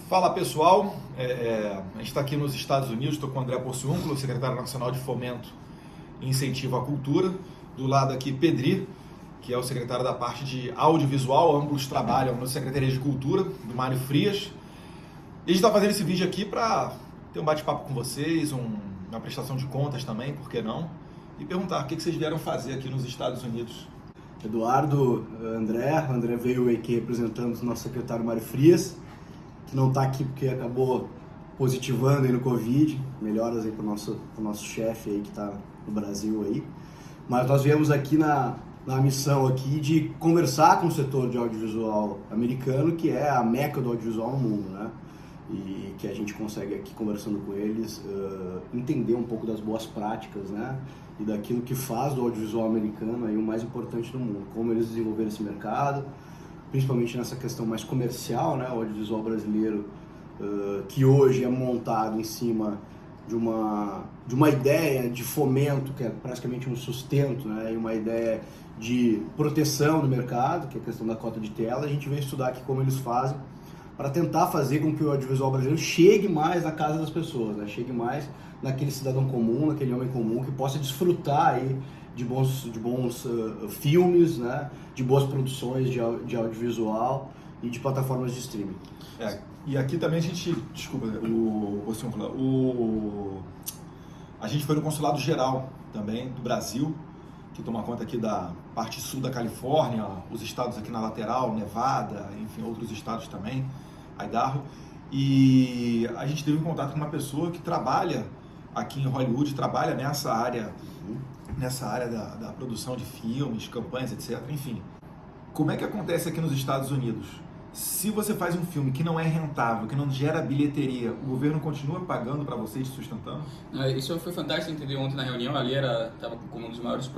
Fala pessoal, a gente está aqui nos Estados Unidos, estou com o André Porciúncula, secretário nacional de Fomento e Incentivo à Cultura. Do lado aqui, Pedri, que é o secretário da parte de audiovisual, ambos trabalham na Secretaria de Cultura, do Mário Frias. E a gente está fazendo esse vídeo aqui para ter um bate-papo com vocês, uma prestação de contas também, por que não? E perguntar o que vocês vieram fazer aqui nos Estados Unidos. Eduardo, André veio aqui representando o nosso secretário Mário Frias, que não está aqui porque acabou positivando aí no Covid. Melhoras aí para o nosso chefe aí que está no Brasil aí. Mas nós viemos aqui na missão aqui de conversar com o setor de audiovisual americano, que é a meca do audiovisual no mundo, né? E que a gente consegue aqui, conversando com eles, entender um pouco das boas práticas, né? E daquilo que faz do audiovisual americano aí o mais importante do mundo, como eles desenvolveram esse mercado, principalmente nessa questão mais comercial, né? O audiovisual brasileiro, que hoje é montado em cima de uma ideia de fomento, que é praticamente um sustento, né? E uma ideia de proteção do mercado, que é a questão da cota de tela. A gente veio estudar aqui como eles fazem, para tentar fazer com que o audiovisual brasileiro chegue mais na casa das pessoas, né? Chegue mais naquele cidadão comum, naquele homem comum, que possa desfrutar aí de bons filmes, né? De boas produções de audiovisual e de plataformas de streaming. E aqui também a gente, desculpa, a gente foi no Consulado Geral também do Brasil, que toma conta aqui da parte sul da Califórnia, os estados aqui na lateral, Nevada, enfim, outros estados também, Idaho. E a gente teve um contato com uma pessoa que trabalha aqui em Hollywood, trabalha nessa área da produção de filmes, campanhas, etc. Enfim, como é que acontece aqui nos Estados Unidos? Se você faz um filme que não é rentável, que não gera bilheteria, o governo continua pagando para vocês, sustentando? Isso foi fantástico entender ontem na reunião. Ali estava como um dos maiores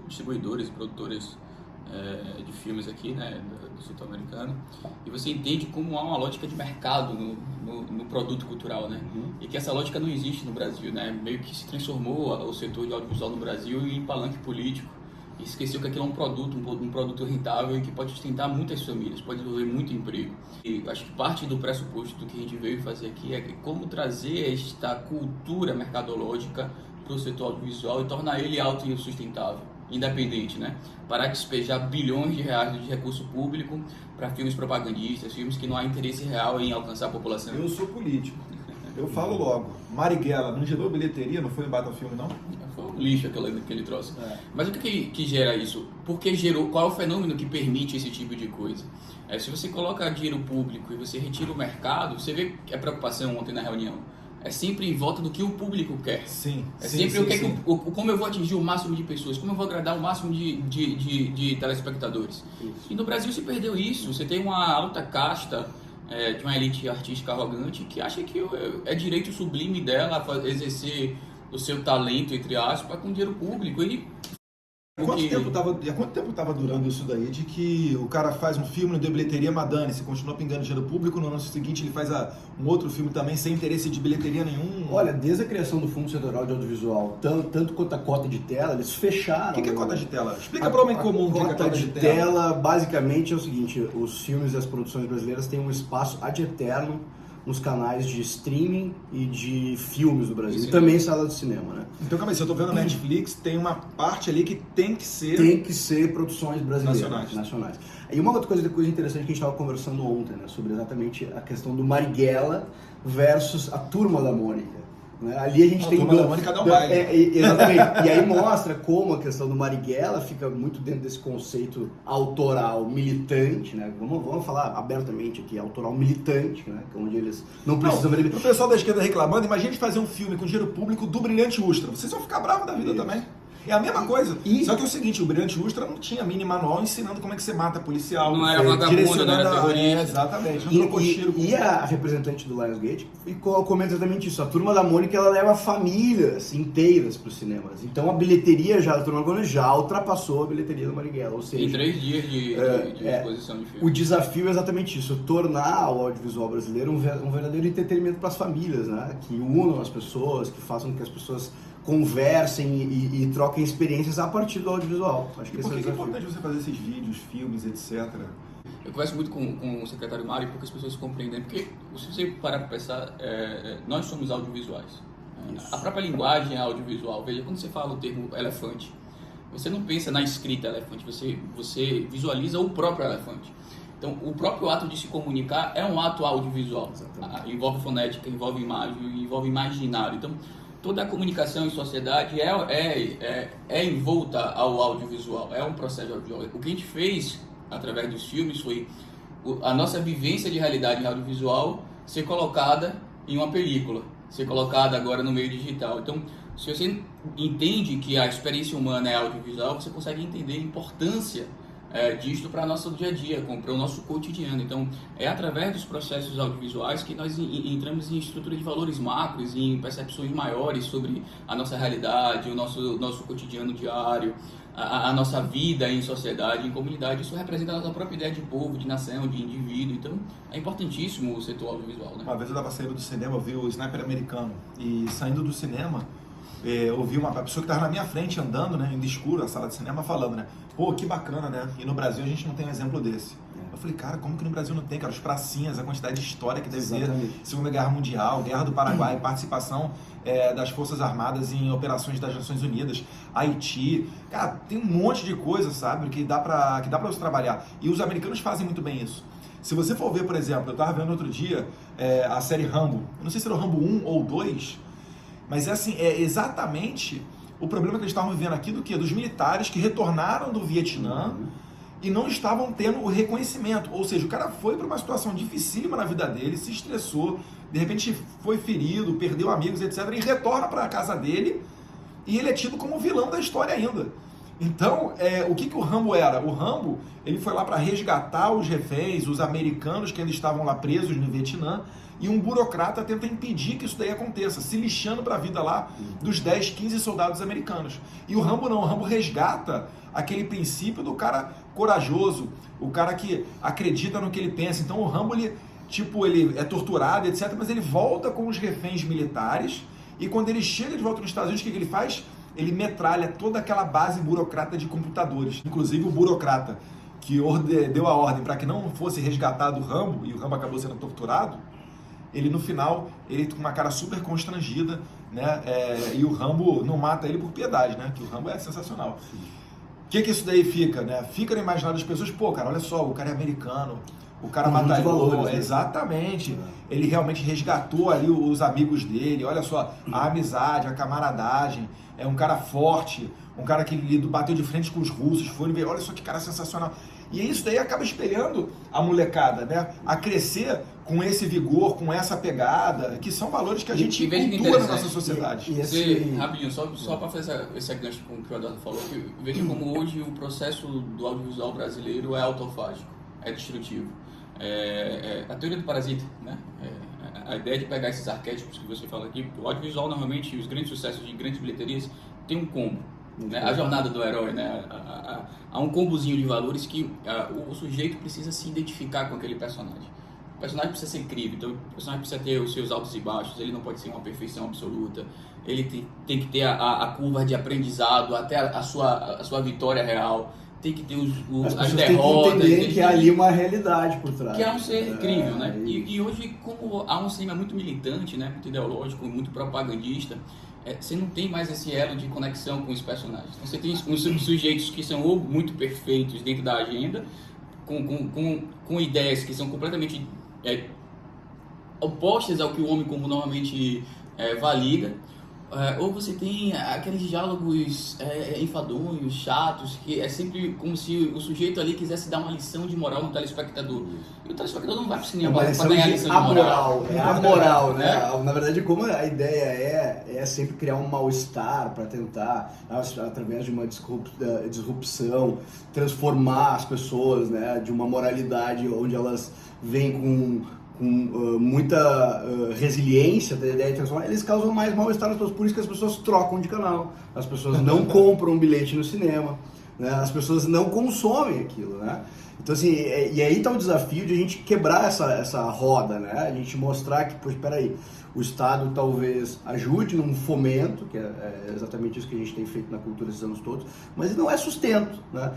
distribuidores e produtores de filmes aqui, né, do setor americano. E você entende como há uma lógica de mercado no produto cultural, né? E que essa lógica não existe no Brasil, né? Meio que se transformou o setor de audiovisual no Brasil em palanque político. E esqueceu que aquilo é um produto rentável e que pode sustentar muitas famílias, pode desenvolver muito emprego. E acho que parte do pressuposto do que a gente veio fazer aqui é como trazer esta cultura mercadológica para o setor audiovisual e tornar ele autossustentável, independente, né? Parar de despejar bilhões de reais de recurso público para filmes propagandistas, filmes que não há interesse real em alcançar a população. Eu sou político. Eu falo logo, Marighella não gerou bilheteria, não foi um baita filme, não? Foi um lixo aquele troço. Mas o que gera isso? Porque gerou, qual é o fenômeno que permite esse tipo de coisa? Se você coloca dinheiro público e você retira o mercado, você vê que a preocupação ontem na reunião é sempre em volta do que o público quer. Sim. Como eu vou atingir o máximo de pessoas, como eu vou agradar o máximo de telespectadores. Isso. E no Brasil se perdeu isso. Você tem uma alta casta de uma elite artística arrogante que acha que é direito sublime dela exercer o seu talento, entre aspas, com dinheiro público. Há quanto tempo estava durando isso daí, de que o cara faz um filme, não deu bilheteria, mas dane-se, continua pingando dinheiro público, no ano seguinte ele faz um outro filme também sem interesse de bilheteria nenhum? Olha, desde a criação do Fundo Setorial de Audiovisual, tanto quanto a cota de tela, eles fecharam. O que é cota de tela? Explica para o homem comum o que é cota de tela. Basicamente é o seguinte, os filmes e as produções brasileiras têm um espaço ad eterno nos canais de streaming e de filmes do Brasil, e também sala de cinema, né? Então, calma aí, se eu tô vendo Netflix, tem uma parte ali que tem que ser... Tem que ser produções brasileiras, nacionais. E uma outra coisa interessante que a gente estava conversando ontem, né, sobre exatamente a questão do Marighella versus a Turma da Mônica. Né? Ali a gente tem... Turma da Mônica dá um baile. Exatamente. E aí mostra como a questão do Marighella fica muito dentro desse conceito autoral militante, né? Vamos falar abertamente aqui, autoral militante, né? Onde eles não precisam... O pessoal da esquerda reclamando, imagina a gente fazer um filme com dinheiro público do Brilhante Ustra. Vocês vão ficar bravos da vida também. É a mesma coisa. Só que é o seguinte, o Brilhante Ustra não tinha mini manual ensinando como é que você mata policial. Não era vagabundo, não era terrorista. Exatamente. E a representante do Lionsgate comenta exatamente isso. A Turma da Mônica, ela leva famílias inteiras para os cinemas. Então a bilheteria da Turma da Mônica já ultrapassou a bilheteria do Marighella. Ou seja, em 3 dias de exposição de filme. O desafio é exatamente isso, tornar o audiovisual brasileiro um verdadeiro entretenimento para as famílias, né? Que unam as pessoas, que façam com que as pessoas conversem e troquem experiências a partir do audiovisual. Acho que por que é importante você fazer esses vídeos, filmes, etc., Eu converso muito com o secretário Mário, poucas pessoas compreendem, porque se você parar para pensar, nós somos audiovisuais. A própria linguagem é audiovisual. Veja, quando você fala o termo elefante, você não pensa na escrita elefante, você visualiza o próprio elefante. Então, o próprio ato de se comunicar é um ato audiovisual. Envolve fonética, envolve imagem, envolve imaginário. Então, toda a comunicação em sociedade é envolta ao audiovisual, é um processo audiovisual. O que a gente fez através dos filmes foi a nossa vivência de realidade audiovisual ser colocada em uma película, ser colocada agora no meio digital. Então, se você entende que a experiência humana é audiovisual, você consegue entender a importância disto para o nosso dia a dia, para o nosso cotidiano. Então, é através dos processos audiovisuais que nós entramos em estrutura de valores macros, em percepções maiores sobre a nossa realidade, o nosso cotidiano diário, a nossa vida em sociedade, em comunidade. Isso representa a nossa própria ideia de povo, de nação, de indivíduo. Então, é importantíssimo o setor audiovisual, né? Uma vez eu estava saindo do cinema, eu vi o Sniper Americano, e saindo do cinema, eu vi uma pessoa que estava na minha frente andando, né, ainda escuro, na sala de cinema, falando, né, pô, que bacana, né, e no Brasil a gente não tem um exemplo desse. Eu falei, cara, como que no Brasil não tem, cara? Os pracinhas, a quantidade de história que deve ter, Segunda Guerra Mundial, Guerra do Paraguai, participação das Forças Armadas em operações das Nações Unidas, Haiti, cara, tem um monte de coisa, sabe, que dá pra você trabalhar. E os americanos fazem muito bem isso. Se você for ver, por exemplo, eu estava vendo outro dia a série Rambo, eu não sei se era o Rambo 1 ou 2, mas é exatamente o problema que eles estavam vivendo aqui do quê? Dos militares que retornaram do Vietnã e não estavam tendo o reconhecimento. Ou seja, o cara foi para uma situação dificílima na vida dele, se estressou, de repente foi ferido, perdeu amigos, etc. E retorna para a casa dele e ele é tido como o vilão da história ainda. Então, o que o Rambo era? O Rambo, ele foi lá para resgatar os reféns, os americanos que ainda estavam lá presos no Vietnã, e um burocrata tenta impedir que isso daí aconteça, se lixando para a vida lá dos 10, 15 soldados americanos. E o Rambo não, o Rambo resgata aquele princípio do cara corajoso, o cara que acredita no que ele pensa. Então o Rambo, ele é torturado, etc., mas ele volta com os reféns militares, e quando ele chega de volta nos Estados Unidos, o que ele faz? Ele metralha toda aquela base burocrata de computadores. Inclusive o burocrata que deu a ordem para que não fosse resgatado o Rambo, e o Rambo acabou sendo torturado, ele no final, ele com uma cara super constrangida, né? E o Rambo não mata ele por piedade, né? Que o Rambo é sensacional. O que isso daí fica, né? Fica no imaginário das pessoas, pô, cara, olha só, o cara é americano, o cara batalhou, exatamente. Ele realmente resgatou ali os amigos dele, olha só, a amizade, a camaradagem, é um cara forte, um cara que bateu de frente com os russos, foi ver, olha só que cara sensacional. E isso daí acaba espelhando a molecada, né? A crescer com esse vigor, com essa pegada, que são valores que a gente cultua na nossa sociedade. Rapidinho, só para fazer esse gancho com o que o Eduardo falou, que veja como hoje o processo do audiovisual brasileiro é autofágico, é destrutivo. A teoria do parasita, né? A ideia de pegar esses arquétipos que você fala aqui, o audiovisual normalmente, os grandes sucessos de grandes bilheterias, tem um combo. Né? A jornada do herói, né? Há um combozinho de valores que o sujeito precisa se identificar com aquele personagem. O personagem precisa ser crível, então o personagem precisa ter os seus altos e baixos, ele não pode ser uma perfeição absoluta, ele tem que ter a curva de aprendizado até a sua vitória real, tem que ter as derrotas. Tem que entender que há ali uma realidade por trás. Que é um ser incrível, né? E hoje, como há um cinema muito militante, né? Muito ideológico, muito propagandista, você não tem mais esse elo de conexão com os personagens. Então, você tem uns sujeitos que são ou muito perfeitos dentro da agenda, com ideias que são completamente opostas ao que o homem comum normalmente valida, ou você tem aqueles diálogos enfadonhos, chatos, que é sempre como se o sujeito ali quisesse dar uma lição de moral no telespectador. E o telespectador não vai pro cinema para ganhar a lição de moral. É amoral, né? Na verdade, como a ideia é sempre criar um mal-estar para tentar, através de uma disrupção, transformar as pessoas, né, de uma moralidade onde elas vêm com muita resiliência da ideia de transformar, eles causam mais mal-estar nas pessoas, por isso que as pessoas trocam de canal, as pessoas não compram um bilhete no cinema, né? As pessoas não consomem aquilo, né? Então, assim, e aí está o desafio de a gente quebrar essa roda, né? A gente mostrar que, pois, espera aí, o Estado talvez ajude num fomento, que é exatamente isso que a gente tem feito na cultura esses anos todos, mas não é sustento, né?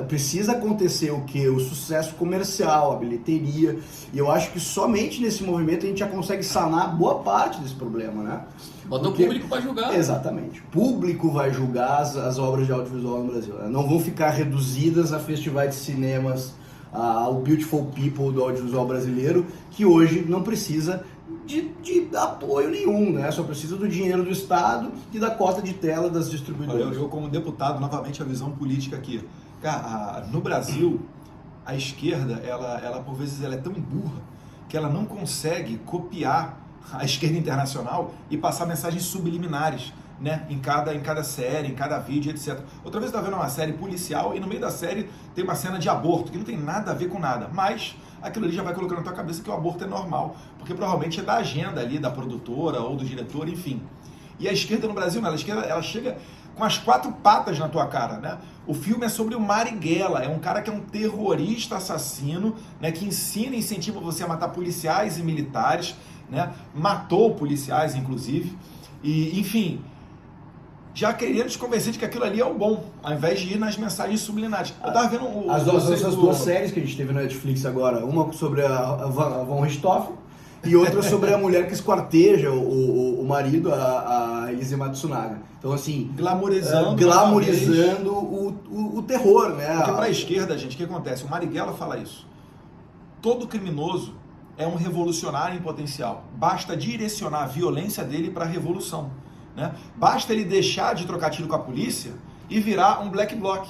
Precisa acontecer o quê? O sucesso comercial, a bilheteria, e eu acho que somente nesse movimento a gente já consegue sanar boa parte desse problema, né? Bota o público para julgar. Exatamente. O público vai julgar as obras de audiovisual no Brasil. Não vão ficar reduzidas a festivais de cinemas, ao Beautiful People do audiovisual brasileiro, que hoje não precisa de apoio nenhum, né? Só precisa do dinheiro do Estado e da cota de tela das distribuidoras. Eu como deputado, novamente a visão política aqui. Cara, no Brasil, a esquerda, ela por vezes ela é tão burra que ela não consegue copiar a esquerda internacional e passar mensagens subliminares, né? Em cada série, em cada vídeo, etc. Outra vez eu estava vendo uma série policial e no meio da série tem uma cena de aborto, que não tem nada a ver com nada, mas aquilo ali já vai colocando na tua cabeça que o aborto é normal, porque provavelmente é da agenda ali, da produtora ou do diretor, enfim. E a esquerda no Brasil, não, a esquerda, ela chega com as 4 patas na tua cara, né? O filme é sobre o Marighella, é um cara que é um terrorista assassino, né? Que ensina e incentiva você a matar policiais e militares, né? Matou policiais, inclusive, e, enfim, já querendo te convencer de que aquilo ali é o bom, ao invés de ir nas mensagens subliminares. Eu tava vendo essas duas séries que a gente teve na Netflix agora, uma sobre a Von Richthofen e outra sobre a mulher que esquarteja o marido, a Elise Matsunaga. Então, assim, glamorizando o terror, né? Porque para a esquerda, gente, o que acontece? O Marighella fala isso. Todo criminoso é um revolucionário em potencial. Basta direcionar a violência dele para a revolução, né? Basta ele deixar de trocar tiro com a polícia e virar um black bloc.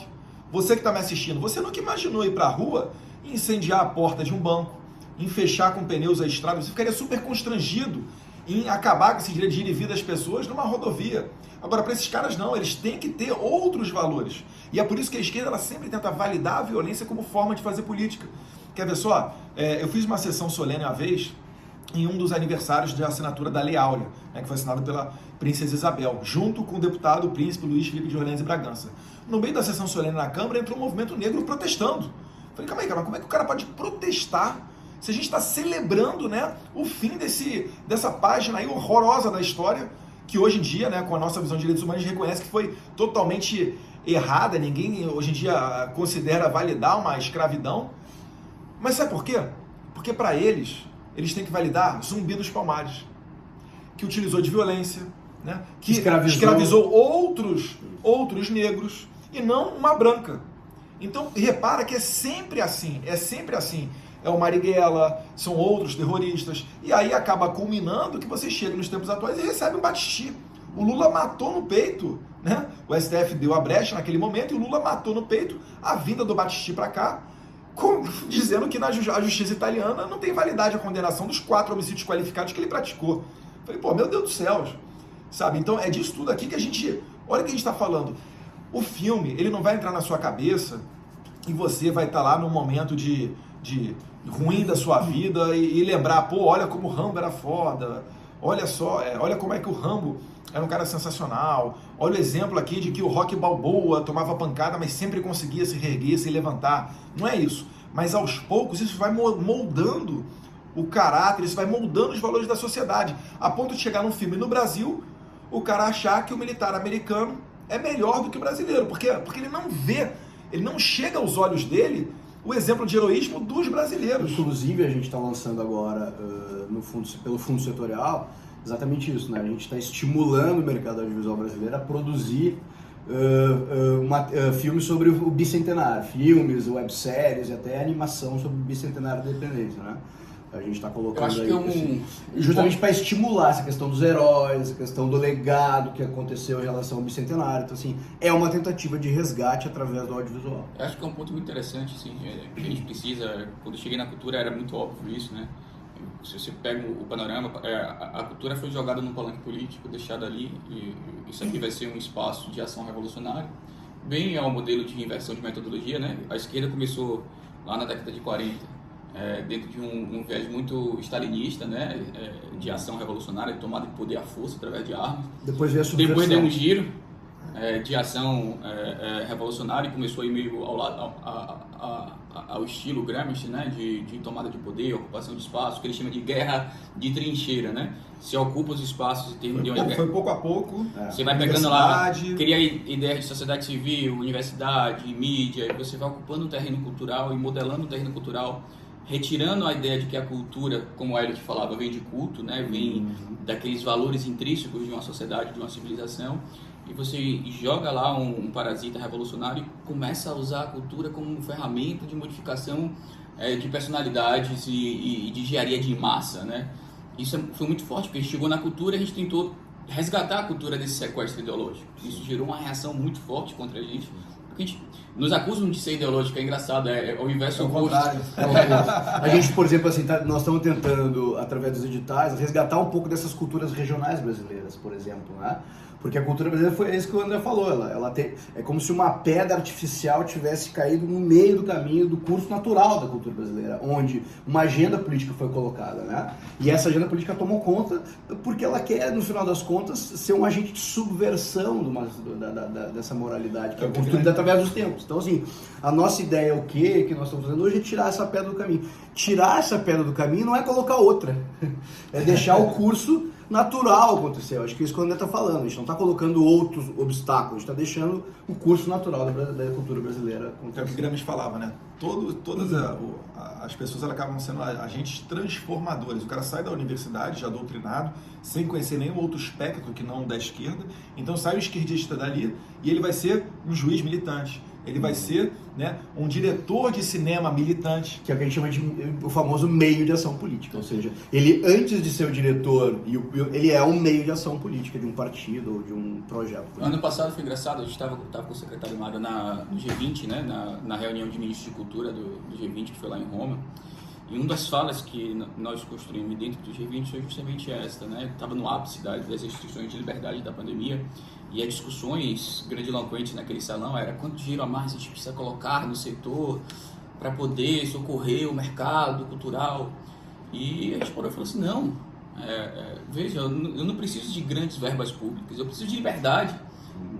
Você que está me assistindo, você nunca imaginou ir para a rua e incendiar a porta de um banco, em fechar com pneus a estrada? Você ficaria super constrangido em acabar com esse direito de ir e vir das pessoas numa rodovia. Agora, para esses caras não, eles têm que ter outros valores. E é por isso que a esquerda ela sempre tenta validar a violência como forma de fazer política. Quer ver só? Eu fiz uma sessão solene uma vez em um dos aniversários de assinatura da Lei Áurea, né, que foi assinado pela Princesa Isabel, junto com o deputado o príncipe Luiz Felipe de Orleans e Bragança. No meio da sessão solene na Câmara entrou um movimento negro protestando. Falei, calma aí, cara, como é que o cara pode protestar se a gente está celebrando, né, o fim dessa página aí horrorosa da história, que hoje em dia, né, com a nossa visão de direitos humanos, a gente reconhece que foi totalmente errada, ninguém hoje em dia considera validar uma escravidão. Mas sabe por quê? Porque para eles têm que validar Zumbi dos Palmares, que utilizou de violência, né, que escravizou outros negros e não uma branca. Então, repara que é sempre assim. É o Marighella, são outros terroristas, e aí acaba culminando que você chega nos tempos atuais e recebe um Battisti. O Lula matou no peito, né? O STF deu a brecha naquele momento e o Lula matou no peito a vinda do Battisti para cá, dizendo que a justiça italiana não tem validade a condenação dos 4 homicídios qualificados que ele praticou. Falei, pô, meu Deus do céu, sabe? Então é disso tudo aqui que a gente, olha o que a gente está falando. O filme, ele não vai entrar na sua cabeça e você vai estar lá num momento de ruim da sua vida e lembrar, pô, olha como o Rambo era foda, olha só, olha como é que o Rambo era um cara sensacional, olha o exemplo aqui de que o Rocky Balboa tomava pancada, mas sempre conseguia se reerguer, se levantar. Não é isso, mas aos poucos isso vai moldando o caráter, isso vai moldando os valores da sociedade, a ponto de chegar num filme no Brasil, o cara achar que o militar americano é melhor do que o brasileiro, porque ele não vê, ele não chega aos olhos dele o exemplo de heroísmo dos brasileiros. Inclusive, a gente está lançando agora, pelo Fundo Setorial, exatamente isso, né? A gente está estimulando o mercado audiovisual brasileiro a produzir filmes sobre o bicentenário, filmes, webséries e até animação sobre o bicentenário da independência, né? A gente está colocando aí justamente para estimular essa questão dos heróis, a questão do legado que aconteceu em relação ao bicentenário. Então, assim, é uma tentativa de resgate através do audiovisual. Eu acho que é um ponto muito interessante, assim, que a gente precisa. Quando eu cheguei na cultura era muito óbvio isso, né? Se você pega o panorama, a cultura foi jogada num palanque político, deixada ali, e isso aqui vai ser um espaço de ação revolucionária, bem ao modelo de inversão de metodologia, né? A esquerda começou lá na década de 40, dentro de um viés muito stalinista, né, de ação revolucionária, de tomada de poder à força através de armas. Depois veio a subversão. Depois deu um giro de ação revolucionária e começou a ir meio ao lado, ao estilo Gramsci, né, de tomada de poder, ocupação de espaço, que ele chama de guerra de trincheira, né? Você ocupa os espaços em termos de onde Foi pouco a pouco. você vai pegando lá, cria ideias de sociedade civil, universidade, mídia, e você vai ocupando o terreno cultural e modelando o terreno cultural, retirando a ideia de que a cultura, como o Eliot falava, vem de culto, né? Vem daqueles valores intrínsecos de uma sociedade, de uma civilização, e você joga lá um parasita revolucionário e começa a usar a cultura como ferramenta de modificação de personalidades e de engenharia de massa, né? Isso foi muito forte, porque a gente chegou na cultura e a gente tentou resgatar a cultura desse sequestro ideológico. Isso gerou uma reação muito forte contra a gente, porque a gente nos acusam de ser ideológico, é engraçado, é o inverso oposto. A gente, por exemplo, assim, nós estamos tentando, através dos editais, resgatar um pouco dessas culturas regionais brasileiras, por exemplo, né? Porque a cultura brasileira foi isso que o André falou, é como se uma pedra artificial tivesse caído no meio do caminho do curso natural da cultura brasileira, onde uma agenda política foi colocada, né? E essa agenda política tomou conta porque ela quer, no final das contas, ser um agente de subversão dessa moralidade que é construída através dos tempos. Então, assim, a nossa ideia, o que nós estamos fazendo hoje é tirar essa pedra do caminho. Tirar essa pedra do caminho não é colocar outra, é deixar o curso natural acontecer. Eu acho que é isso que o André está falando. A gente não está colocando outros obstáculos, a gente está deixando o curso natural da cultura brasileira acontecer. É o que o Gramsci falava, né? Todas as pessoas elas acabam sendo agentes transformadores. O cara sai da universidade já doutrinado, sem conhecer nenhum outro espectro que não da esquerda. Então sai o esquerdista dali e ele vai ser um juiz militante. Ele vai ser, né, um diretor de cinema militante. Que é o que a gente chama de o famoso meio de ação política. Ou seja, ele antes de ser o diretor, ele é um meio de ação política de um partido ou de um projeto político. Ano passado foi engraçado, a gente estava com o secretário Mário no G20, né, na reunião de ministros de cultura do G20, que foi lá em Roma. E uma das falas que nós construímos dentro do G20 foi justamente esta, né? Estava no ápice das restrições de liberdade da pandemia e as discussões grandiloquentes naquele salão era quanto dinheiro a mais a gente precisa colocar no setor para poder socorrer o mercado cultural. E a gente falou assim, não, veja, eu não preciso de grandes verbas públicas, eu preciso de liberdade.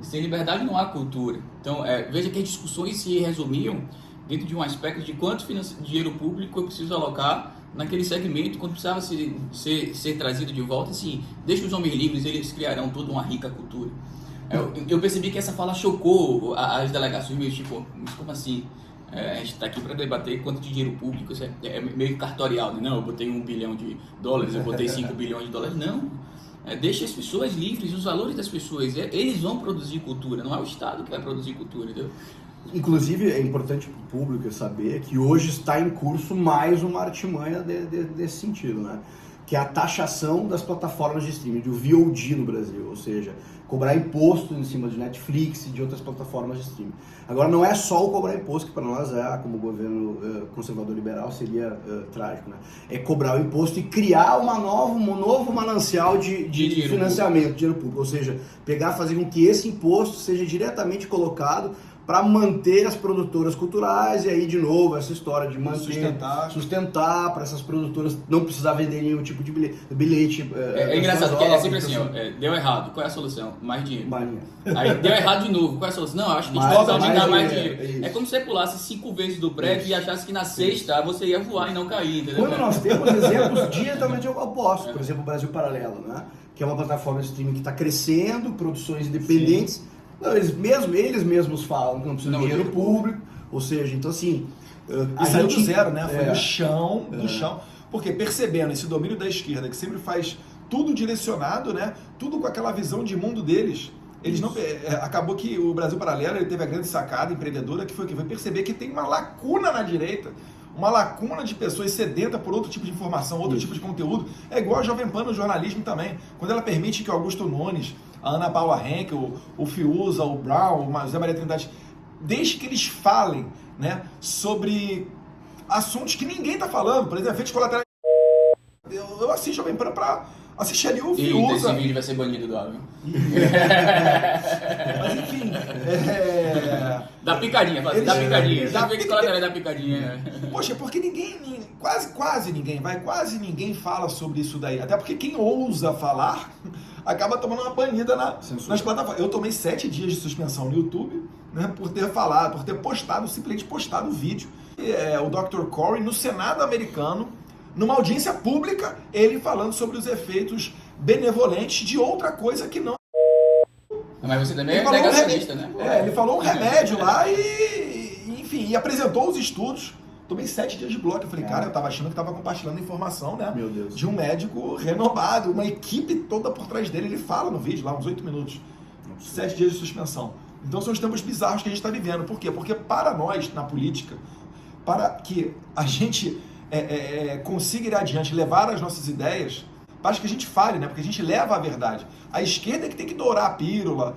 Sem liberdade não há cultura. Então, veja que as discussões se resumiam dentro de um aspecto de quanto dinheiro público eu preciso alocar naquele segmento, quando precisava ser trazido de volta, assim, deixa os homens livres, eles criarão toda uma rica cultura. Eu percebi que essa fala chocou as delegações, meio tipo, mas como assim? A gente está aqui para debater quanto de dinheiro público, isso é meio cartorial, né? Não, eu botei $1 bilhão, eu botei $5 bilhões. Não, deixa as pessoas livres, os valores das pessoas, eles vão produzir cultura, não é o Estado que vai produzir cultura, entendeu? Inclusive, é importante para o público saber que hoje está em curso mais uma artimanha desse sentido, né? Que é a taxação das plataformas de streaming, do VOD no Brasil, ou seja, cobrar imposto em cima de Netflix e de outras plataformas de streaming. Agora, não é só o cobrar imposto, que para nós, como governo conservador liberal, seria trágico, né? É cobrar o imposto e criar um novo manancial de financiamento, dinheiro público, ou seja, fazer com que esse imposto seja diretamente colocado para manter as produtoras culturais, e aí de novo essa história de manter, sustentar para essas produtoras não precisar vender nenhum tipo de bilhete. É engraçado, porque é sempre assim, deu errado, qual é a solução? Mais dinheiro. Aí deu errado de novo, qual é a solução? Não, acho que a gente pode aumentar mais dinheiro. É como se você pulasse 5 vezes do prédio e achasse que na sexta você ia voar e não cair, entendeu? Quando nós temos exemplos diretamente opostos, por exemplo, o Brasil Paralelo, né? Que é uma plataforma de streaming que está crescendo, produções independentes. Sim. Não, eles mesmos falam que não precisa de dinheiro público, ou seja, então assim... E saiu do zero, né? Foi do chão, porque percebendo esse domínio da esquerda, que sempre faz tudo direcionado, né? Tudo com aquela visão de mundo deles. Eles não, acabou que o Brasil Paralelo ele teve a grande sacada empreendedora, que foi o que? Foi perceber que tem uma lacuna na direita, uma lacuna de pessoas sedentas por outro tipo de informação, outro tipo de conteúdo. É igual a Jovem Pan no jornalismo também. Quando ela permite que o Augusto Nunes, a Ana Paula Henkel, o Fiuza, o Brown, o José Maria Trindade, desde que eles falem, né, sobre assuntos que ninguém está falando, por exemplo, efeitos colaterais. Eu assisto Jovem Pan para assistir ali o Fiuza. Esse vídeo vai ser banido do ar, viu? Mas enfim, Da picadinha, da picadinha. Da picadinha. Da picadinha. Poxa, porque quase ninguém fala sobre isso daí. Até porque quem ousa falar acaba tomando uma banida nas plataformas. Eu tomei 7 dias de suspensão no YouTube, né, por ter falado, por ter simplesmente postado o vídeo o Dr. Corey no Senado americano, numa audiência pública, ele falando sobre os efeitos benevolentes de outra coisa que não... Mas você também é negacionista, né? Ele falou um remédio lá enfim, e apresentou os estudos. Tomei 7 dias de bloco. Eu falei, cara, eu tava achando que tava compartilhando informação, né? Meu Deus. De um médico renomado, uma equipe toda por trás dele. Ele fala no vídeo lá, uns 8 minutos. 7 dias de suspensão. Então são os tempos bizarros que a gente está vivendo. Por quê? Porque para nós, na política, para que a gente consiga ir adiante, levar as nossas ideias, para que a gente fale, né? Porque a gente leva a verdade. A esquerda é que tem que dourar a pílula,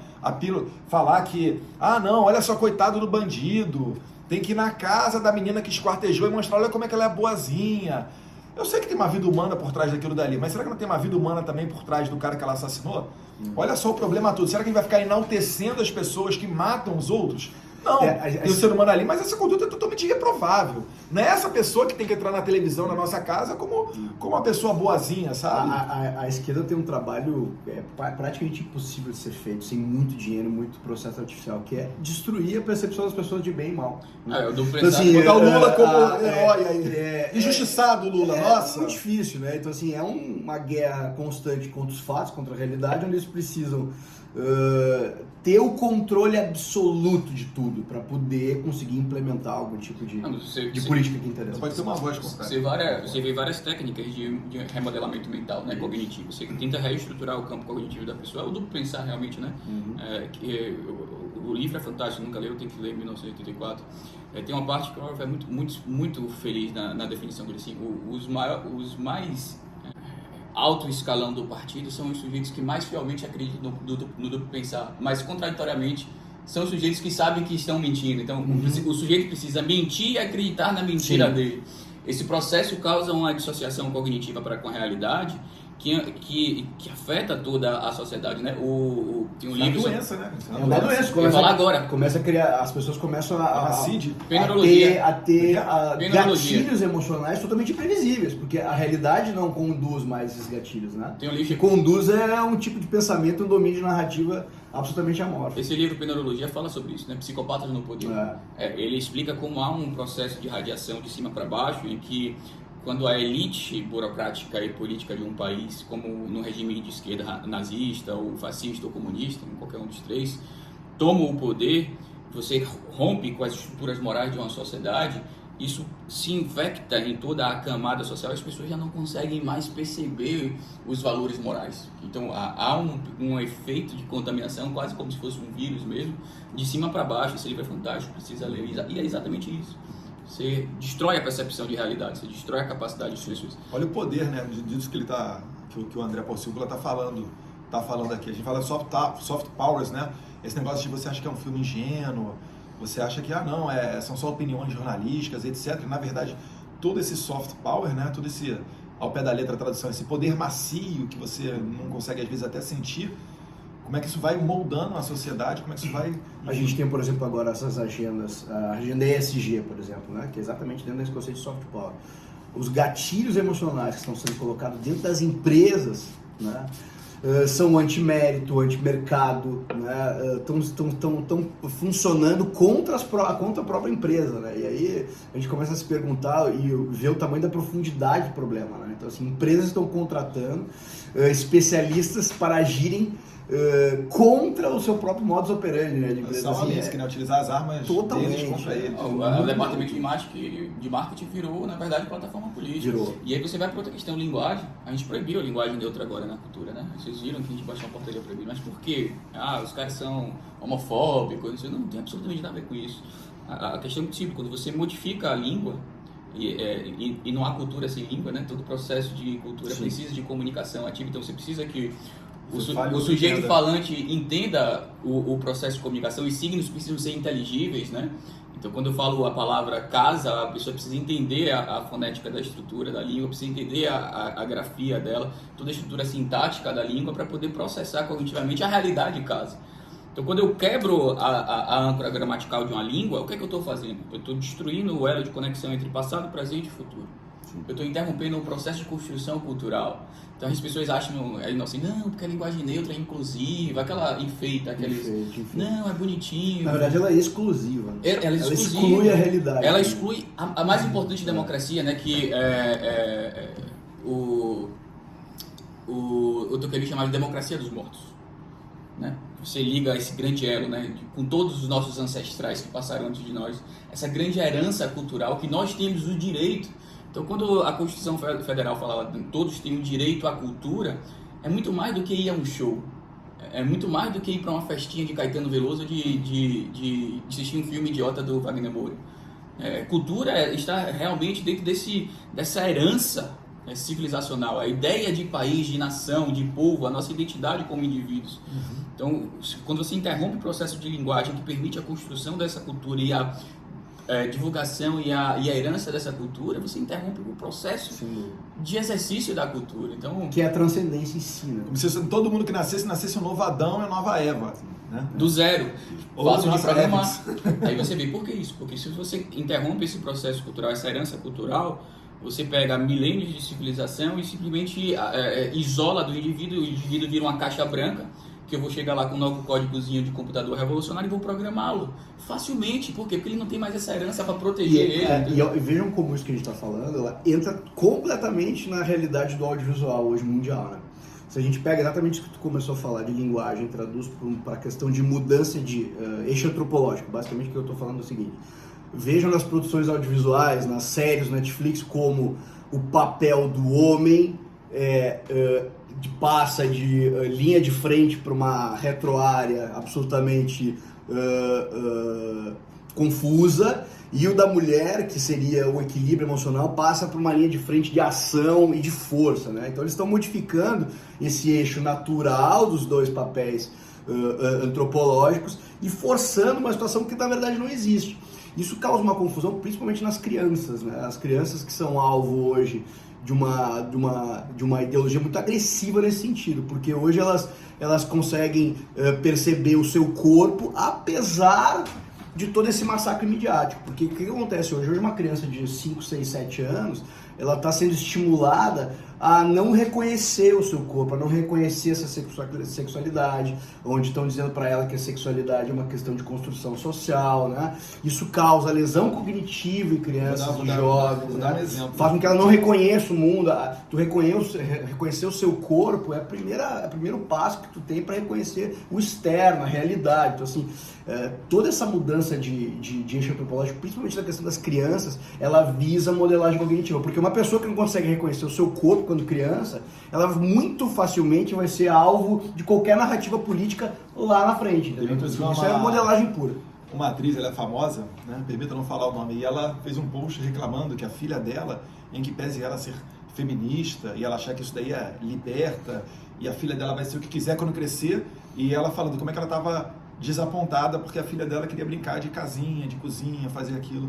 falar que, não, olha só, coitado do bandido, tem que ir na casa da menina que esquartejou e mostrar, olha como é que ela é boazinha. Eu sei que tem uma vida humana por trás daquilo dali, mas será que não tem uma vida humana também por trás do cara que ela assassinou? Olha só o problema todo. Será que a gente vai ficar enaltecendo as pessoas que matam os outros? Não, tem o ser humano ali, mas essa conduta é totalmente reprovável. Não é essa pessoa que tem que entrar na televisão na nossa casa como uma pessoa boazinha, sabe? A esquerda tem um trabalho praticamente impossível de ser feito, sem muito dinheiro, muito processo artificial, que é destruir a percepção das pessoas de bem e mal. Eu dou então, assim, botar o Lula como herói aí. Injustiçado o Lula, nossa. É muito difícil, né? Então, assim, é uma guerra constante contra os fatos, contra a realidade, onde eles precisam ter o controle absoluto de tudo para poder conseguir implementar algum tipo de política que interessa. Pode ter uma voz concreta. Você vê várias técnicas de remodelamento mental, né, cognitivo. Você tenta reestruturar o campo cognitivo da pessoa, o duplo pensar realmente, né? O livro é fantástico, nunca leu, tem que ler, 1984. Tem uma parte que o Orwell é muito feliz na definição dele, assim, os mais alto escalão do partido são os sujeitos que mais fielmente acreditam no duplo pensar, mas contraditoriamente são os sujeitos que sabem que estão mentindo. Então o sujeito precisa mentir e acreditar na mentira dele. Esse processo causa uma dissociação cognitiva com a realidade que afeta toda a sociedade, né? Tem um livro... doença, né? É uma doença. Eu vou falar agora. Começa a criar, as pessoas começam a ter gatilhos emocionais totalmente imprevisíveis, porque a realidade não conduz mais esses gatilhos, né? Tem um livro que conduz um tipo de pensamento, um domínio de narrativa absolutamente amorfo. Esse livro, Peneurologia, fala sobre isso, né? Psicopatas no Poder. Ele explica como há um processo de radiação de cima para baixo, em que quando a elite burocrática e política de um país, como no regime de esquerda nazista, ou fascista, ou comunista, em qualquer um dos três, toma o poder, você rompe com as estruturas morais de uma sociedade, isso se infecta em toda a camada social e as pessoas já não conseguem mais perceber os valores morais. Então há um efeito de contaminação, quase como se fosse um vírus mesmo, de cima para baixo. Esse livro é fantástico, precisa ler, e é exatamente isso. Você destrói a percepção de realidade, você destrói a capacidade de pessoas. Olha o poder, né, disso que que o André Porciúncula está falando aqui. A gente fala soft powers, né? Esse negócio de você acha que é um filme ingênuo, você acha que são só opiniões jornalísticas, etc. Na verdade, todo esse soft power, né, todo esse, ao pé da letra, a tradução, esse poder macio que você não consegue às vezes até sentir, como é que isso vai moldando a sociedade, como é que isso vai... A gente tem, por exemplo, agora essas agendas, a agenda ESG, por exemplo, né, que é exatamente dentro desse conceito de soft power. Os gatilhos emocionais que estão sendo colocados dentro das empresas, né, são antimérito, antimercado, né, estão funcionando contra a própria empresa, né, e aí a gente começa a se perguntar e ver o tamanho da profundidade do problema, né. Então, assim, empresas estão contratando especialistas para agirem contra o seu próprio modus operandi, né, de empresa. São assim, que não utilizar as armas deles contra eles. O departamento de marketing virou, na verdade, plataforma política. E aí você vai para outra questão, linguagem. A gente proibiu a linguagem neutra agora na cultura, né? Vocês viram que a gente baixou uma portaria proibida. Mas por quê? Os caras são homofóbicos. Não tem absolutamente nada a ver com isso. A questão é muito simples. Quando você modifica a língua, e não há cultura sem língua, né? Todo processo de cultura precisa de comunicação ativa. Então você precisa que o sujeito falante entenda o processo de comunicação, e signos precisam ser inteligíveis, né? Então, quando eu falo a palavra casa, a pessoa precisa entender a fonética da estrutura da língua, precisa entender a grafia dela, toda a estrutura sintática da língua para poder processar cognitivamente a realidade de casa. Então, quando eu quebro a âncora gramatical de uma língua, o que é que eu estou fazendo? Eu estou destruindo o elo de conexão entre passado, presente e futuro. Eu estou interrompendo o processo de construção cultural. Então as pessoas acham assim, não, porque a linguagem neutra é inclusiva, aquela enfeita, aqueles... Não, é bonitinho. Na verdade, ela é exclusiva. Ela exclui a realidade. Ela exclui a mais importante democracia, né, que o que ele chama de democracia dos mortos. Né? Você liga esse grande elo, né, com todos os nossos ancestrais que passaram antes de nós, essa grande herança cultural que nós temos o direito. Então, quando a Constituição Federal fala que todos têm o direito à cultura, é muito mais do que ir a um show. É muito mais do que ir para uma festinha de Caetano Veloso de assistir um filme idiota do Wagner Moura. Cultura está realmente dentro dessa herança civilizacional, a ideia de país, de nação, de povo, a nossa identidade como indivíduos. Então, quando você interrompe o processo de linguagem que permite a construção dessa cultura e a divulgação e a herança dessa cultura, você interrompe o processo de exercício da cultura. Então, que é a transcendência em si, né? Como se todo mundo que nascesse um novo Adão e uma nova Eva. Né? Do zero. Fácil de programar. Aí você vê, por que isso? Porque se você interrompe esse processo cultural, essa herança cultural, você pega milênios de civilização e simplesmente isola do indivíduo, o indivíduo vira uma caixa branca, que eu vou chegar lá com um novo códigozinho de computador revolucionário e vou programá-lo facilmente. Por quê? Porque ele não tem mais essa herança para proteger ele. E vejam como isso que a gente está falando, ela entra completamente na realidade do audiovisual hoje mundial, né? Se a gente pega exatamente isso que tu começou a falar de linguagem, traduz para a questão de mudança de eixo antropológico, basicamente o que eu estou falando é o seguinte: vejam nas produções audiovisuais, nas séries Netflix, como o papel do homem passa de linha de frente para uma retroárea absolutamente confusa, e o da mulher, que seria o equilíbrio emocional, passa para uma linha de frente de ação e de força, né? Então eles estão modificando esse eixo natural dos dois papéis antropológicos e forçando uma situação que na verdade não existe. Isso causa uma confusão principalmente nas crianças, né? As crianças que são alvo hoje de uma ideologia muito agressiva nesse sentido, porque hoje elas conseguem perceber o seu corpo apesar de todo esse massacre midiático. Porque o que acontece hoje? Hoje uma criança de 5, 6, 7 anos, ela está sendo estimulada a não reconhecer o seu corpo, a não reconhecer essa sexualidade, onde estão dizendo para ela que a sexualidade é uma questão de construção social, né? Isso causa lesão cognitiva em crianças e jovens, né? Faz com que ela não reconheça o mundo. Tu reconhecer o seu corpo é o primeiro passo que tu tem para reconhecer o externo, a realidade. Então, assim, toda essa mudança de eixo antropológico, principalmente na questão das crianças, ela visa a modelagem cognitiva, porque uma pessoa que não consegue reconhecer o seu corpo quando criança, ela muito facilmente vai ser alvo de qualquer narrativa política lá na frente, entendeu? Então, isso é modelagem pura. Uma atriz, ela é famosa, né? Permita não falar o nome, e ela fez um post reclamando que a filha dela, em que pese ela ser feminista, e ela achar que isso daí é liberta, e a filha dela vai ser o que quiser quando crescer, e ela falando como é que ela estava desapontada porque a filha dela queria brincar de casinha, de cozinha, fazer aquilo.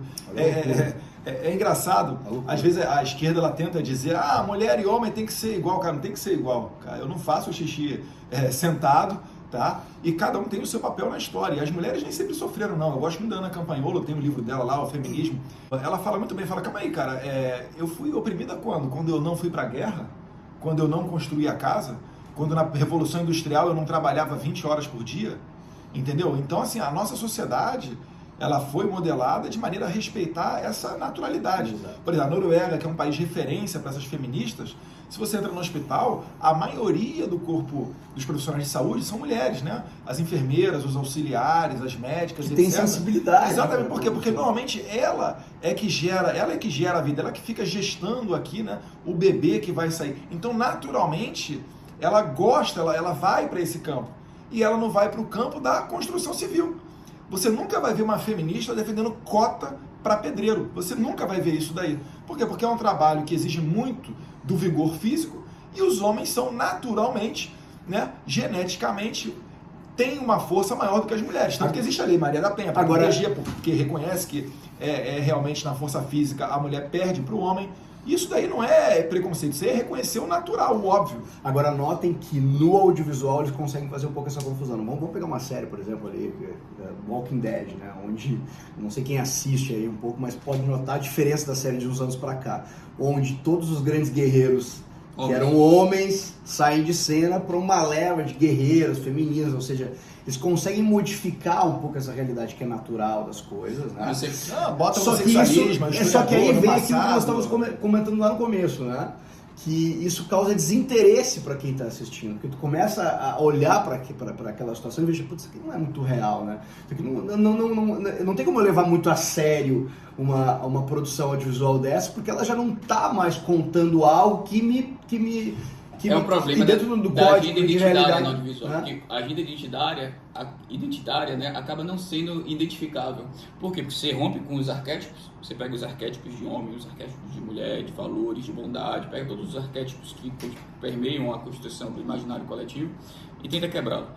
É engraçado, às vezes a esquerda ela tenta dizer, mulher e homem tem que ser igual, cara, não tem que ser igual, cara. Eu não faço o xixi sentado, tá? E cada um tem o seu papel na história. E as mulheres nem sempre sofreram, não. Eu gosto muito da Ana Campanholo, eu tenho um livro dela lá, O Feminismo. Ela fala muito bem, fala, calma aí, cara, eu fui oprimida quando? Quando eu não fui pra guerra? Quando eu não construí a casa? Quando na Revolução Industrial eu não trabalhava 20 horas por dia? Entendeu? Então, assim, a nossa sociedade, ela foi modelada de maneira a respeitar essa naturalidade. Por exemplo, a Noruega, que é um país de referência para essas feministas, se você entra no hospital, a maioria do corpo dos profissionais de saúde são mulheres, né? As enfermeiras, os auxiliares, as médicas, que etc. Tem sensibilidade. Exatamente, por quê? Porque normalmente ela é que gera a vida, ela que fica gestando aqui, né, o bebê que vai sair. Então, naturalmente, ela gosta, ela vai para esse campo. E ela não vai para o campo da construção civil. Você nunca vai ver uma feminista defendendo cota para pedreiro. Você nunca vai ver isso daí. Por quê? Porque é um trabalho que exige muito do vigor físico e os homens são naturalmente, né, geneticamente, têm uma força maior do que as mulheres. Tanto que existe a Lei Maria da Penha para proteger, porque reconhece que realmente na força física a mulher perde para o homem. Isso daí não é preconceito, isso aí é reconhecer o natural, o óbvio. Agora notem que no audiovisual eles conseguem fazer um pouco essa confusão. Vamos pegar uma série, por exemplo, ali, Walking Dead, né? Onde, não sei quem assiste aí um pouco, mas pode notar a diferença da série de uns anos pra cá. Onde todos os grandes guerreiros que eram homens saem de cena para uma leva de guerreiros femininas, ou seja, eles conseguem modificar um pouco essa realidade que é natural das coisas, né? Bota Só que só que aí vem aquilo que nós estávamos comentando lá no começo, né? Que isso causa desinteresse para quem está assistindo, porque tu começa a olhar para aquela situação e veja, putz, isso aqui não é muito real, né? Isso aqui não tem como eu levar muito a sério uma produção audiovisual dessa, porque ela já não está mais contando algo que me é um problema dentro do da código agenda identitária no de audiovisual, né? porque a agenda identitária, né, acaba não sendo identificável. Por quê? Porque você rompe com os arquétipos, você pega os arquétipos de homem, os arquétipos de mulher, de valores, de bondade, pega todos os arquétipos que permeiam a construção do imaginário coletivo e tenta quebrá-lo.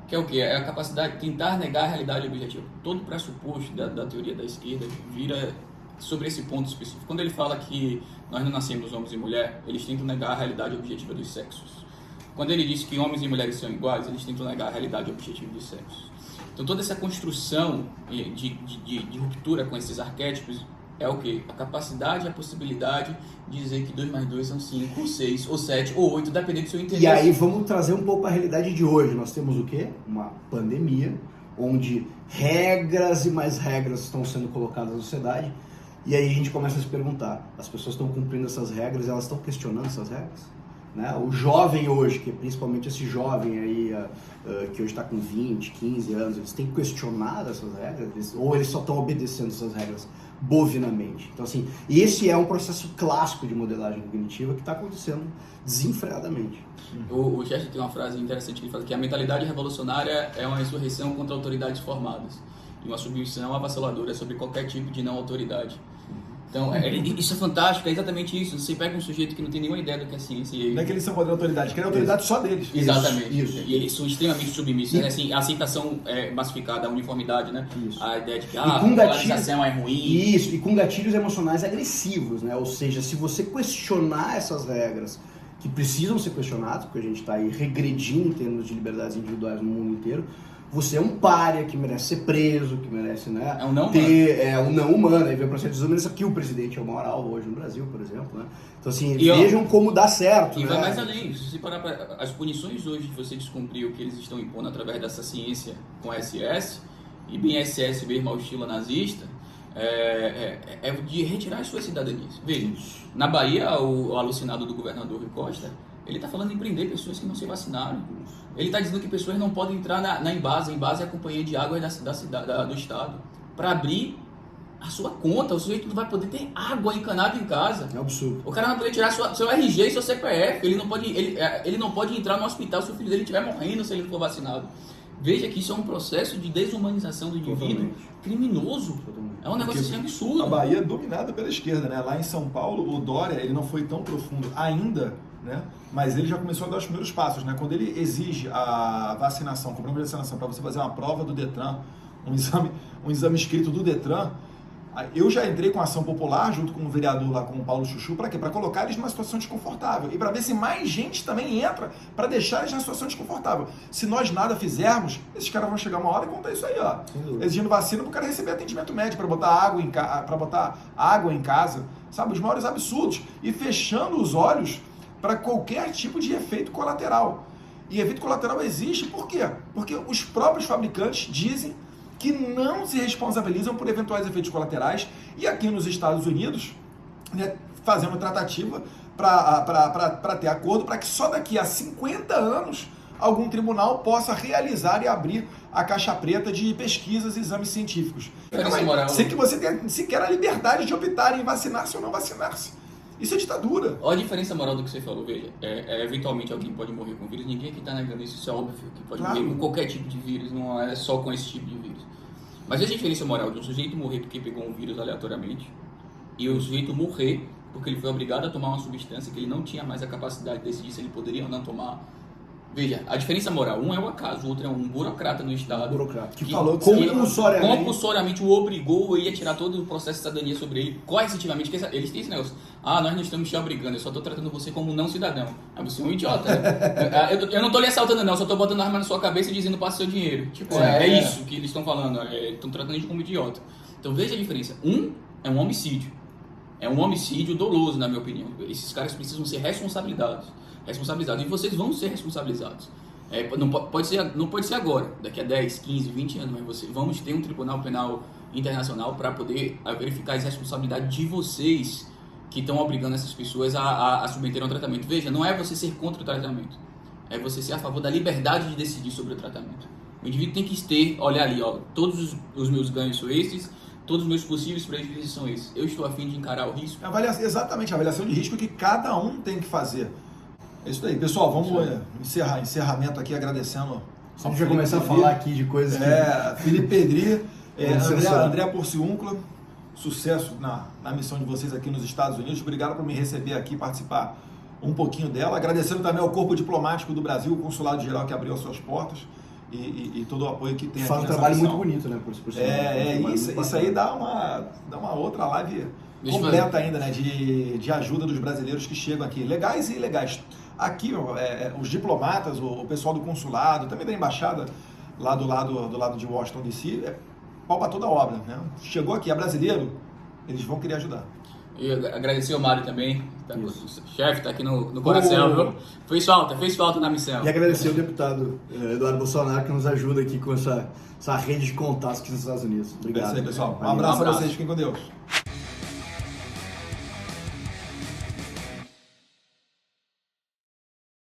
Que é o quê? É a capacidade de tentar negar a realidade objetiva. Todo pressuposto da teoria da esquerda vira sobre esse ponto específico. Quando ele fala que nós não nascemos homens e mulheres, eles tentam negar a realidade objetiva dos sexos. Quando ele diz que homens e mulheres são iguais, eles tentam negar a realidade objetiva dos sexos. Então toda essa construção de ruptura com esses arquétipos é o quê? A capacidade e a possibilidade de dizer que 2 mais 2 são 5, ou 6, ou 7, ou 8, dependendo do seu interesse. E aí vamos trazer um pouco para a realidade de hoje. Nós temos o quê? Uma pandemia, onde regras e mais regras estão sendo colocadas na sociedade. E aí a gente começa a se perguntar, as pessoas estão cumprindo essas regras, elas estão questionando essas regras? Né? O jovem hoje, que é principalmente esse jovem aí, que hoje está com 20, 15 anos, eles têm questionado essas regras, ou eles só estão obedecendo essas regras bovinamente? Então assim, esse é um processo clássico de modelagem cognitiva que está acontecendo desenfreadamente. O Chester tem uma frase interessante que ele fala que a mentalidade revolucionária é uma insurreição contra autoridades formadas e uma submissão avassaladora sobre qualquer tipo de não autoridade. Então, isso é fantástico, é exatamente isso. Você pega um sujeito que não tem nenhuma ideia do que é ciência e... Não é que eles são contra a autoridade, que é a autoridade só deles. Exatamente. Isso. E eles são extremamente submissos. Assim, a aceitação massificada, a uniformidade, né? Isso. A ideia de que a polarização é ruim. Isso, e com gatilhos emocionais agressivos, né? Ou seja, se você questionar essas regras que precisam ser questionadas, porque a gente está aí regredindo em termos de liberdades individuais no mundo inteiro, você é um pária que merece ser preso, que merece, né, é um não um não humano. Aí vem o processo de desumanização, que o presidente é o maior alvo hoje no Brasil, por exemplo, né? Então assim, vejam como dá certo, e né? vai mais além, se você parar para as punições hoje de você descumprir o que eles estão impondo através dessa ciência com SS, e bem SS mesmo ao estilo nazista, é de retirar as suas cidadanias. Veja, na Bahia, o alucinado do governador Rui Costa, ele está falando em prender pessoas que não se vacinaram. Ele está dizendo que pessoas não podem entrar na Embasa. A Embasa é a companhia de água do estado. Para abrir a sua conta, o sujeito não vai poder ter água encanada em casa. É um absurdo. O cara não vai poder tirar seu RG e seu CPF. Ele não pode entrar no hospital se o filho dele estiver morrendo se ele não for vacinado. Veja que isso é um processo de desumanização do indivíduo criminoso. Totalmente. É um negócio assim absurdo. A Bahia é dominada pela esquerda, né? Lá em São Paulo, o Dória, ele não foi tão profundo ainda, né? Mas ele já começou a dar os primeiros passos, né? Quando ele exige a vacinação, comprovante de vacinação, para você fazer uma prova do Detran, um exame escrito do Detran, eu já entrei com ação popular, junto com o vereador lá, com o Paulo Chuchu, para quê? Para colocar eles numa situação desconfortável e para ver se mais gente também entra para deixar eles na situação desconfortável. Se nós nada fizermos, esses caras vão chegar uma hora e contar isso aí, ó. Exigindo vacina para o cara receber atendimento médico, para botar água em casa, sabe? Os maiores absurdos. E fechando os olhos para qualquer tipo de efeito colateral. E efeito colateral existe por quê? Porque os próprios fabricantes dizem que não se responsabilizam por eventuais efeitos colaterais, e aqui nos Estados Unidos, né, fazendo tratativa para ter acordo para que só daqui a 50 anos algum tribunal possa realizar e abrir a caixa preta de pesquisas e exames científicos. Sem que você tenha sequer a liberdade de optar em vacinar-se ou não vacinar-se. Isso é ditadura. Olha a diferença moral do que você falou, veja. Eventualmente alguém pode morrer com vírus, ninguém aqui está negando isso, isso é óbvio que pode morrer com qualquer tipo de vírus, não é só com esse tipo de vírus. Mas essa diferença moral de um sujeito morrer porque pegou um vírus aleatoriamente e o sujeito morrer porque ele foi obrigado a tomar uma substância que ele não tinha mais a capacidade de decidir se ele poderia ou não tomar, Veja, a diferença moral, um é o acaso, o outro é um burocrata no Estado. Burocrata. Que falou que compulsoriamente o obrigou a tirar todo o processo de cidadania sobre ele, coercitivamente, que eles têm esse negócio. Nós não estamos te obrigando, eu só estou tratando você como não cidadão. Aí você é um idiota, né? Eu não estou lhe assaltando não, eu só estou botando a arma na sua cabeça e dizendo passe seu dinheiro. Tipo, é isso que eles estão falando, estão tratando a gente como idiota. Então veja a diferença, um é um homicídio. É um homicídio doloso, na minha opinião. Esses caras precisam ser responsabilizados. E vocês vão ser responsabilizados. Não pode ser agora, daqui a 10, 15, 20 anos, mas vamos ter um tribunal penal internacional para poder verificar as responsabilidades de vocês que estão obrigando essas pessoas a submeterem ao tratamento. Veja, não é você ser contra o tratamento, é você ser a favor da liberdade de decidir sobre o tratamento. O indivíduo tem que ter, olha ali, todos os meus ganhos são esses, todos os meus possíveis prejuízos são esses. Eu estou a fim de encarar o risco. Exatamente, a avaliação de risco que cada um tem que fazer. É isso aí, pessoal, vamos encerramento aqui agradecendo. A gente vai começar a falar aqui de coisas que... Felipe Pedri, André Porciúncula, sucesso na missão de vocês aqui nos Estados Unidos. Obrigado por me receber aqui, participar um pouquinho dela. Agradecendo também ao Corpo Diplomático do Brasil, o Consulado Geral que abriu as suas portas e todo o apoio que tem faz aqui nessa missão. Faz um trabalho muito bonito, né? Por isso aí dá uma outra live completa ainda, né? De ajuda dos brasileiros que chegam aqui, legais e ilegais. Aqui, os diplomatas, o pessoal do consulado, também da embaixada, lá do lado de Washington DC, pau para toda a obra, né? Chegou aqui, é brasileiro, eles vão querer ajudar. E agradecer ao Mário também, o chefe está aqui no coração, viu? Fez falta na missão. E agradecer ao deputado Eduardo Bolsonaro que nos ajuda aqui com essa rede de contatos aqui nos Estados Unidos. Obrigado. É isso aí, pessoal. Um abraço a vocês, fiquem com Deus.